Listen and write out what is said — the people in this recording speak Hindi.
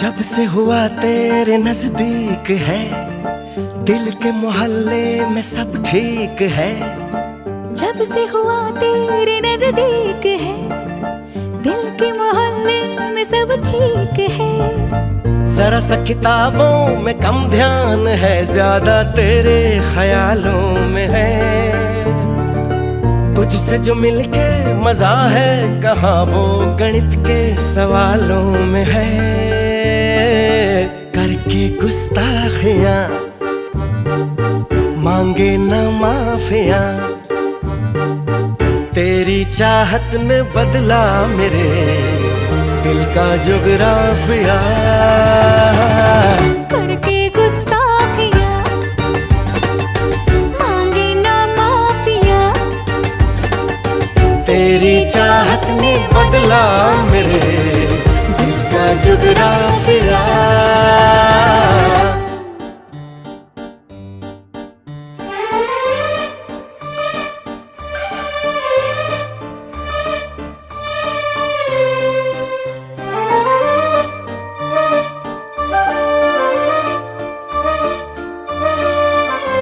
जब से हुआ तेरे नजदीक है, दिल के मोहल्ले में सब ठीक है। जब से हुआ तेरे नजदीक है, दिल के मोहल्ले में सब ठीक है। जरा सा किताबों में कम ध्यान है, ज्यादा तेरे ख्यालों में है। तुझसे जो मिलके मजा है, कहाँ वो गणित के सवालों में है। करके गुस्ताखियां मांगे न माफियां, तेरी चाहत ने बदला मेरे दिल का जुगराफिया। करके गुस्ताखियां मांगे ना माफिया, तेरी चाहत ने बदला मेरे दिल का जुगराफिया।